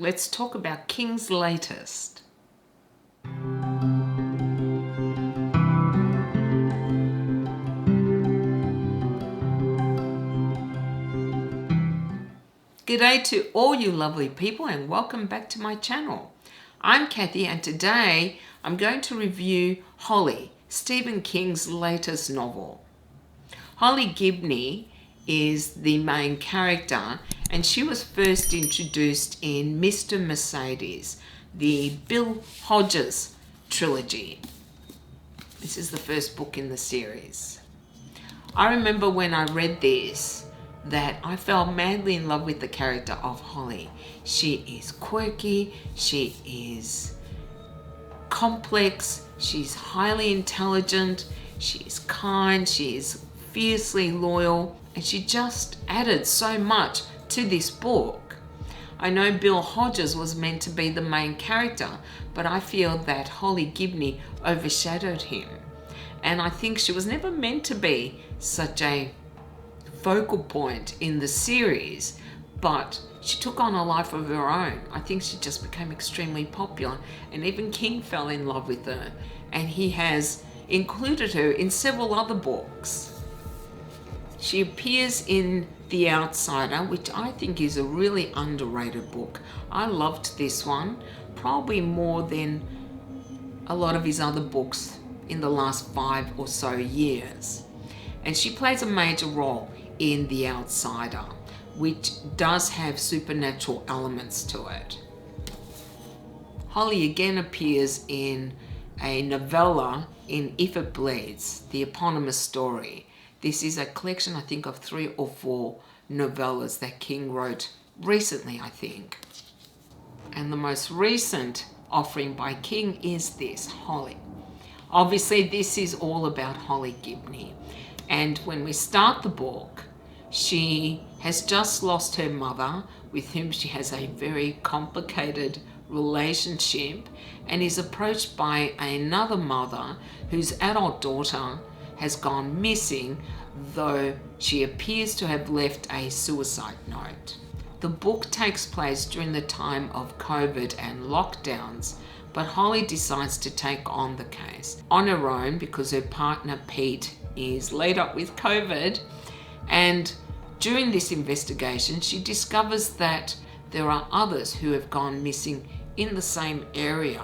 let's talk about King's latest. G'day to all you lovely people and welcome back to my channel. I'm Kathy and today I'm going to review Holly, Stephen King's latest novel. Holly Gibney is the main character and she was first introduced in Mr. Mercedes, the Bill Hodges trilogy. This is the first book in the series. I remember when I read this that I fell madly in love with the character of Holly. She is quirky, she is complex, she's highly intelligent, she is kind, she is fiercely loyal, and she just added so much to this book. I know Bill Hodges was meant to be the main character, but I feel that Holly Gibney overshadowed him. And I think she was never meant to be such a focal point in the series, but she took on a life of her own. I think she just became extremely popular, and even King fell in love with her, and he has included her in several other books. She appears in The Outsider, which I think is a really underrated book. I loved this one, probably more than a lot of his other books in the last 5 or so years. And she plays a major role in The Outsider, which does have supernatural elements to it. Holly again appears in a novella in If It Bleeds, the eponymous story. This is a collection, I think, of 3 or 4 novellas that King wrote recently, I think. And the most recent offering by King is this, Holly. Obviously, this is all about Holly Gibney. And when we start the book, she has just lost her mother, with whom she has a very complicated relationship, and is approached by another mother whose adult daughter has gone missing, though she appears to have left a suicide note. The book takes place during the time of COVID and lockdowns, but Holly decides to take on the case on her own because her partner Pete is laid up with COVID, and during this investigation she discovers that there are others who have gone missing in the same area.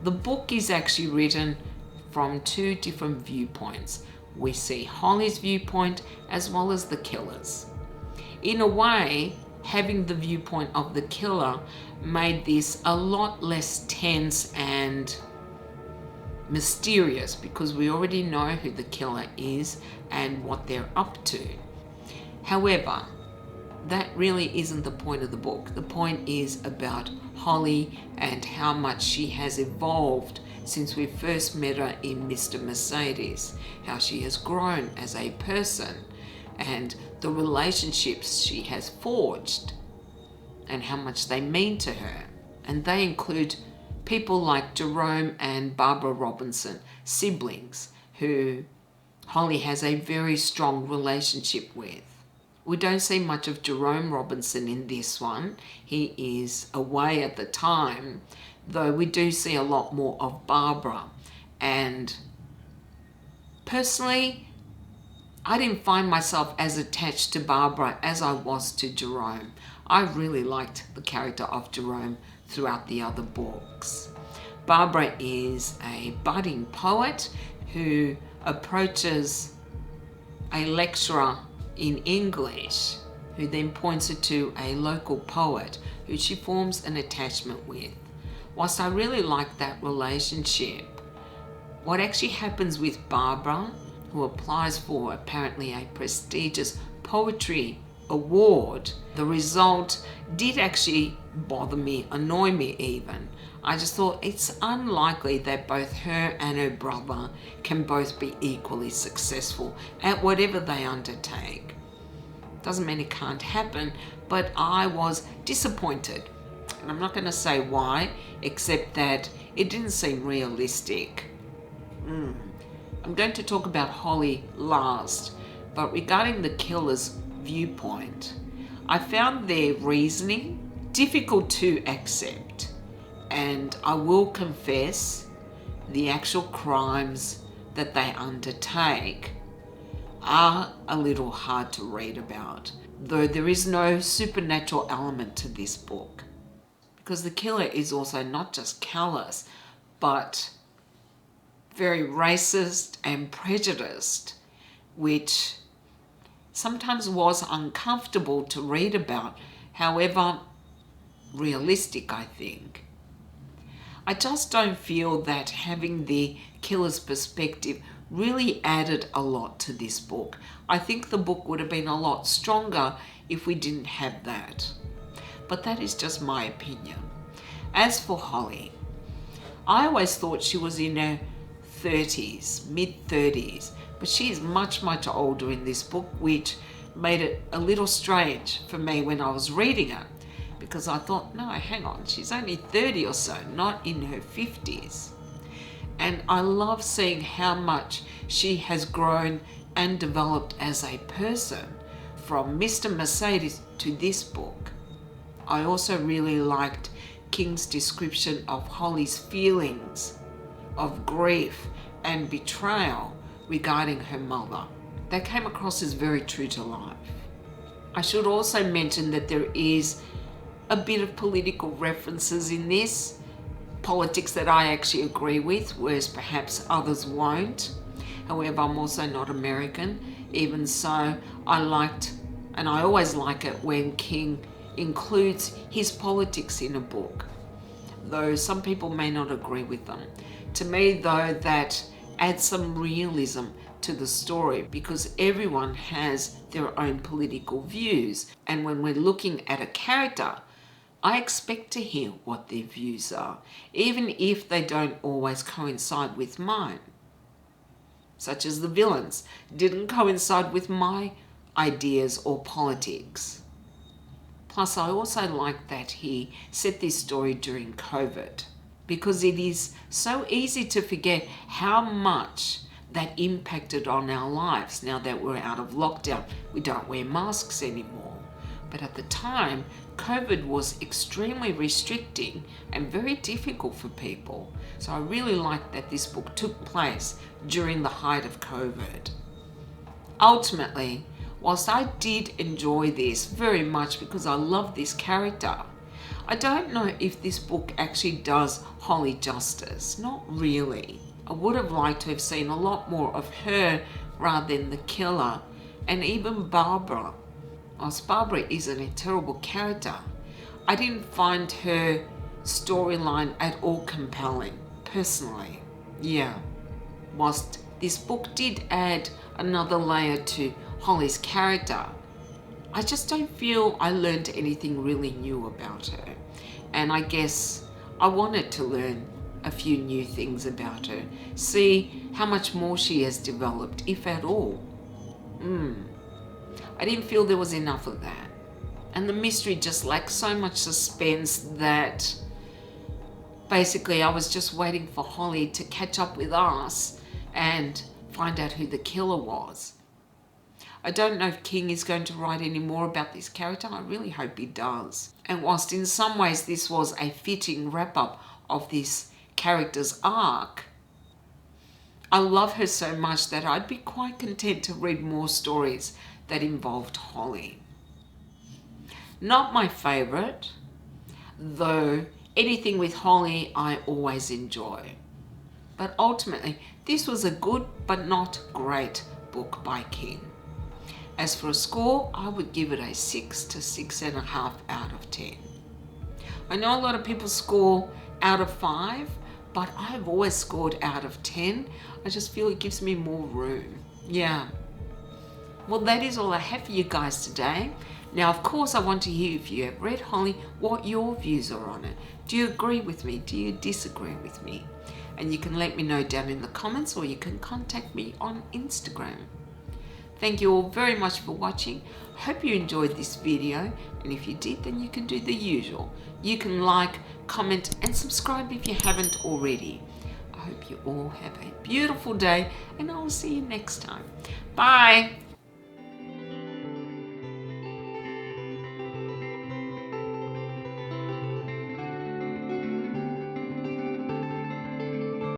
The book is actually written from 2 different viewpoints. We see Holly's viewpoint as well as the killer's. In a way, having the viewpoint of the killer made this a lot less tense and mysterious because we already know who the killer is and what they're up to. However, that really isn't the point of the book. The point is about Holly and how much she has evolved since we first met her in Mr. Mercedes, how she has grown as a person and the relationships she has forged and how much they mean to her. And they include people like Jerome and Barbara Robinson, siblings who Holly has a very strong relationship with. We don't see much of Jerome Robinson in this one. He is away at the time, though we do see a lot more of Barbara. And personally, I didn't find myself as attached to Barbara as I was to Jerome. I really liked the character of Jerome throughout the other books. Barbara is a budding poet who approaches a lecturer in English, who then points her to a local poet who she forms an attachment with. Whilst I really like that relationship, what actually happens with Barbara, who applies for apparently a prestigious poetry award, the result did actually bother me, annoy me even. I just thought it's unlikely that both her and her brother can both be equally successful at whatever they undertake. Doesn't mean it can't happen, but I was disappointed. And I'm not going to say why, except that it didn't seem realistic. I'm going to talk about Holly last, but regarding the killer's viewpoint, I found their reasoning difficult to accept. And I will confess, the actual crimes that they undertake are a little hard to read about, though there is no supernatural element to this book, because the killer is also not just callous, but very racist and prejudiced, which sometimes was uncomfortable to read about, however realistic, I think. I just don't feel that having the killer's perspective really added a lot to this book. I think the book would have been a lot stronger if we didn't have that. But that is just my opinion. As for Holly, I always thought she was in her 30s, mid-30s, but she is much, much older in this book, which made it a little strange for me when I was reading it, because I thought, no, hang on, she's only 30 or so, not in her 50s. And I love seeing how much she has grown and developed as a person from Mr. Mercedes to this book. I also really liked King's description of Holly's feelings of grief and betrayal regarding her mother. That came across as very true to life. I should also mention that there is a bit of political references in this, politics that I actually agree with, whereas perhaps others won't. However, I'm also not American. Even so, I liked, and I always like it when King includes his politics in a book, though some people may not agree with them. To me, though, that adds some realism to the story, because everyone has their own political views, and when we're looking at a character, I expect to hear what their views are, even if they don't always coincide with mine. Such as the villains didn't coincide with my ideas or politics. Plus, I also like that he set this story during COVID, because it is so easy to forget how much that impacted on our lives. Now that we're out of lockdown, we don't wear masks anymore. But at the time, COVID was extremely restricting and very difficult for people. So I really liked that this book took place during the height of COVID. Ultimately, whilst I did enjoy this very much because I love this character, I don't know if this book actually does Holly justice. Not really. I would have liked to have seen a lot more of her rather than the killer, and even Barbara. Whilst Barbara isn't a terrible character, I didn't find her storyline at all compelling, personally. Yeah. Whilst this book did add another layer to Holly's character, I just don't feel I learned anything really new about her. And I guess I wanted to learn a few new things about her, see how much more she has developed, if at all. I didn't feel there was enough of that. And the mystery just lacked so much suspense that basically I was just waiting for Holly to catch up with us and find out who the killer was. I don't know if King is going to write any more about this character. I really hope he does. And whilst in some ways this was a fitting wrap-up of this character's arc, I love her so much that I'd be quite content to read more stories that involved Holly. Not my favourite, though anything with Holly I always enjoy. But ultimately, this was a good but not great book by King. As for a score, I would give it a 6 to 6.5 out of 10. I know a lot of people score out of 5, but I've always scored out of 10. I just feel it gives me more room. Yeah. Well, that is all I have for you guys today. Now, of course, I want to hear if you have read Holly, what your views are on it. Do you agree with me? Do you disagree with me? And you can let me know down in the comments, or you can contact me on Instagram. Thank you all very much for watching. Hope you enjoyed this video, and if you did, then you can do the usual. You can like, comment, and subscribe if you haven't already. I hope you all have a beautiful day, and I will see you next time. Bye.